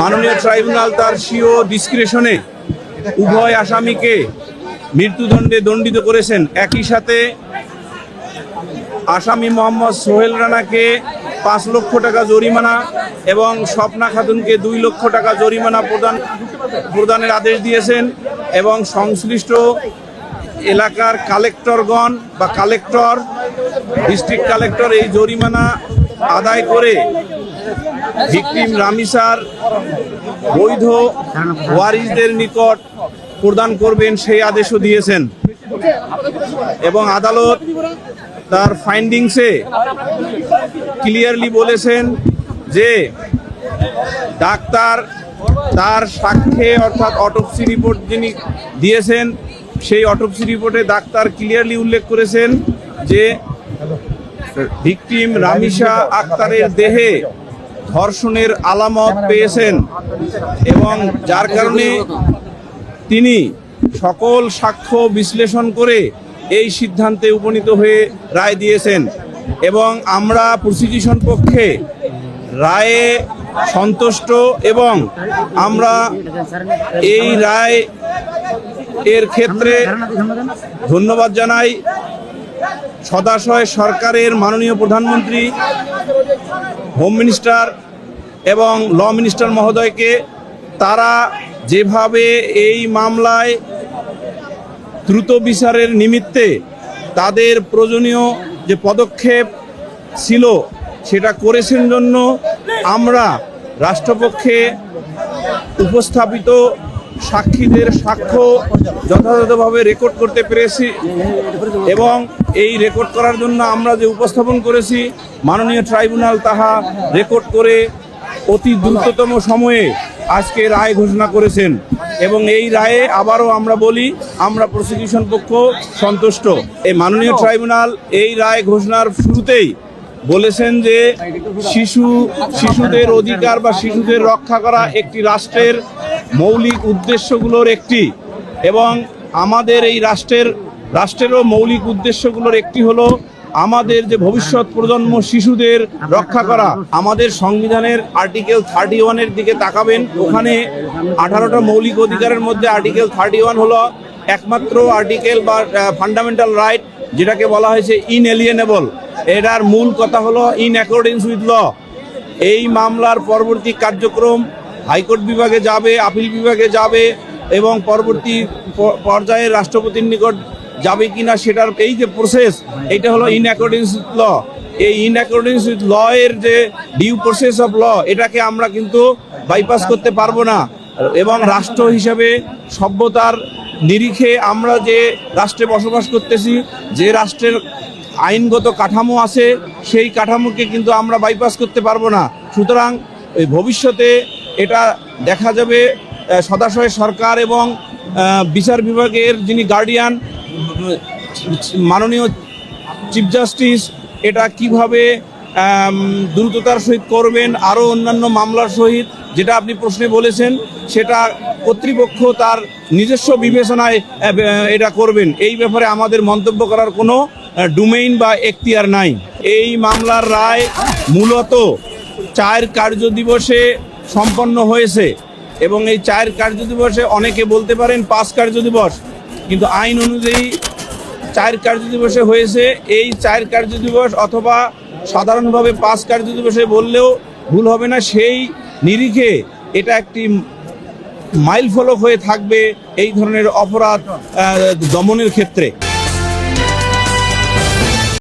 মাননীয় ট্রাইব্যুনাল তার স্বীয় ডিসক্রিশনে উভয় আসামিকে মৃত্যুদণ্ডে দণ্ডিত করেছেন। একই সাথে আসামি মোহাম্মদ সোহেল রানাকে 5 লক্ষ টাকা জরিমানা এবং স্বপ্না খাতুনকে 2 লক্ষ টাকা জরিমানা প্রদানের আদেশ দিয়েছেন এবং সংশ্লিষ্ট এলাকার কালেক্টরগণ বা কালেক্টর, ডিস্ট্রিক্ট কালেক্টর এই জরিমানা আদায় করে ভিকটিম রামিসার বৈধ ওয়ারিসদের নিকট প্রদান করবেন সেই আদেশও দিয়েছেন। এবং আদালত তার ফাইন্ডিংসে ক্লিয়ারলি বলেছেন যে ডাক্তার তার সাক্ষ্যে অর্থাৎ অটোপসি রিপোর্ট যিনি দিয়েছেন সেই অটোপসি রিপোর্টে ডাক্তার ক্লিয়ারলি উল্লেখ করেছেন যে ভিকটিম রামিসা আক্তারের দেহে ধর্ষণের আলামত পেয়েছেন এবং যার কারণে তিনি সকল সাক্ষ্য বিশ্লেষণ করে এই সিদ্ধান্তে উপনীত হয়ে রায় দিয়েছেন। এবং আমরা প্রসিকিউশন পক্ষে রায়ে সন্তুষ্ট এবং আমরা এই রায় এর ক্ষেত্রে ধন্যবাদ জানাই সদাশয় সরকারের মাননীয় প্রধানমন্ত্রী, হোম মিনিস্টার এবং ল মিনিস্টার মহোদয়কে। তারা যেভাবে এই মামলায় দ্রুত বিচারের নিমিত্তে তাদের প্রয়োজনীয় যে পদক্ষেপ ছিল সেটা করেছেন জন্য আমরা রাষ্ট্রপক্ষে উপস্থাপিত সাক্ষীদের সাক্ষ্য যথাযথভাবে রেকর্ড করতে পেরেছি এবং এই রেকর্ড করার জন্য আমরা যে উপস্থাপন করেছি মাননীয় ট্রাইব্যুনাল তাহা রেকর্ড করে অতি দ্রুততম সময়ে আজকে রায় ঘোষণা করেছেন। এবং এই রায়ে আবারও আমরা বলি আমরা প্রসিকিউশন পক্ষ সন্তুষ্ট। এই মাননীয় ট্রাইব্যুনাল এই রায় ঘোষণার শুরুতেই বলেছেন যে শিশুদের অধিকার বা শিশুদের রক্ষা করা একটি রাষ্ট্রের মৌলিক উদ্দেশ্যগুলোর একটি, এবং আমাদের এই রাষ্ট্রেরও মৌলিক উদ্দেশ্যগুলোর একটি হলো আমাদের যে ভবিষ্যৎ প্রজন্ম শিশুদের রক্ষা করা। আমাদের সংবিধানের আর্টিকেল 31-এর দিকে তাকাবেন, ওখানে 18টা মৌলিক অধিকারের মধ্যে আর্টিকেল 31 হলো একমাত্র আর্টিকেল বা ফান্ডামেন্টাল রাইট যেটাকে বলা হয়েছে ইনএলিয়েনেবল। এটার মূল কথা হলো ইন অ্যাকর্ডিংস উইথ ল। এই মামলার পরবর্তী কার্যক্রম হাইকোর্ট বিভাগে যাবে, আপিল বিভাগে যাবে এবং পরবর্তী পর্যায়ে রাষ্ট্রপতির নিকট যাবে কিনা সেটার এই যে প্রসেস, এটা হলো ইন অ্যাকর্ডিংস উইথ ল। এই ইন অ্যাকর্ডিংস উইথ ল এর যে ডিউ প্রসেস অফ ল, এটাকে আমরা কিন্তু বাইপাস করতে পারবো না। এবং রাষ্ট্র হিসেবে সভ্যতার নিরিখে আমরা যে রাষ্ট্রে বসবাস করতেছি, যে রাষ্ট্রের আইনগত কাঠামো আছে সেই কাঠামোকে কিন্তু আমরা বাইপাস করতে পারবো না। সুতরাং এই ভবিষ্যতে এটা দেখা যাবে সদাশয় সরকার এবং বিচার বিভাগের যিনি গার্ডিয়ান মাননীয় চিফ জাস্টিস এটা কিভাবে দ্রুততার সহিত করবেন। আরও অন্যান্য মামলার সহিত যেটা আপনি প্রশ্নে বলেছেন সেটা কর্তৃপক্ষ তার নিজস্ব বিবেচনায় এটা করবেন। এই ব্যাপারে আমাদের মন্তব্য করার কোনো ডোমেইন বা এখতিয়ার নাই। এই মামলার রায় মূলত 4 কার্যদিবসে সম্পন্ন হয়েছে এবং এই 4 কার্যদিবসে অনেকে বলতে পারেন 5 কার্যদিবস, কিন্তু আইন অনুযায়ী 4 কার্যদিবসে হয়েছে। এই 4 কার্যদিবস অথবা সাধারণভাবে 5 কার্যদিবসে বললেও ভুল হবে না। সেই নিরিখে এটা একটি মাইলফলক হয়ে থাকবে এই ধরনের অপরাধ দমনের ক্ষেত্রে।